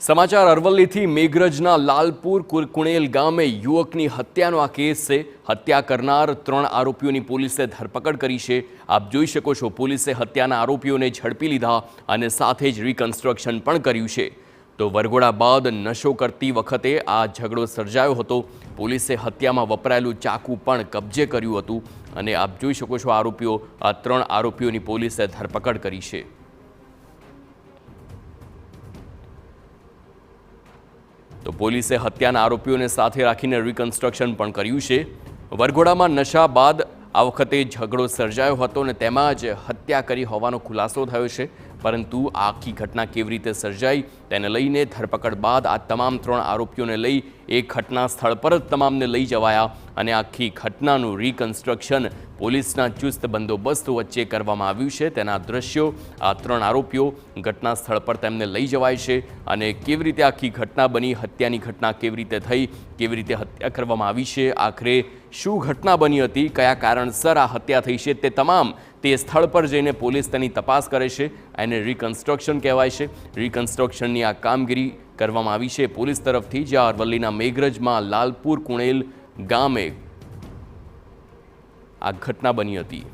સમાચાર અરવલ્લીથી મેઘરજના લાલપુર કુણેલ ગામે યુવકની હત્યાનો આ કેસ છે। હત્યા કરનાર 3 આરોપીઓની પોલીસે ધરપકડ કરી છે। આપ જોઈ શકો છો, પોલીસે હત્યાના આરોપીઓને ઝડપી લીધા અને સાથે જ રિકન્સ્ટ્રક્શન પણ કર્યું છે। તો વરઘોડા બાદ નશો કરતી વખતે આ ઝઘડો સર્જાયો હતો। પોલીસે હત્યામાં વપરાયેલું ચાકુ પણ કબજે કર્યું હતું અને આપ જોઈ શકો છો, આ 3 આરોપીઓની પોલીસે ધરપકડ કરી છે। તો પોલીસે હત્યાના આરોપીઓને સાથે રાખીને રિકન્સ્ટ્રક્શન પણ કર્યું છે। વરઘોડામાં નશા બાદ આ વખતે ઝઘડો સર્જાયો હતો અને તેમાં જ હત્યા કરી હોવાનો ખુલાસો થયો છે। પરંતુ આખી ઘટના કેવી રીતે સર્જાઈ તેને લઈને ધરપકડ બાદ આ તમામ 3 આરોપીઓને લઈ એક ઘટના સ્થળ પર જ તમામને લઈ જવાયા અને આખી ઘટનાનું રિકન્સ્ટ્રક્શન પોલીસના ચુસ્ત બંદોબસ્ત વચ્ચે કરવામાં આવ્યું છે। તેના દ્રશ્યો આ 3 આરોપીઓ ઘટના સ્થળ પર તેમને લઈ જવાય છે અને કેવી રીતે આખી ઘટના બની, હત્યાની ઘટના કેવી રીતે થઈ, કેવી રીતે હત્યા કરવામાં આવી છે, આખરે શું ઘટના બની હતી, કયા કારણસર આ હત્યા થઈ છે, તે તમામ તે સ્થળ પર જઈને પોલીસ તેની તપાસ કરે છે। એને રિકન્સ્ટ્રક્શન કહેવાય છે। રિકન્સ્ટ્રક્શનની આ કામગીરી કરવામાં આવી છે પોલીસ તરફથી, જ્યાં અરવલ્લીના મેઘરજમાં લાલપુર કુણેલ ગામે આ ઘટના બની હતી।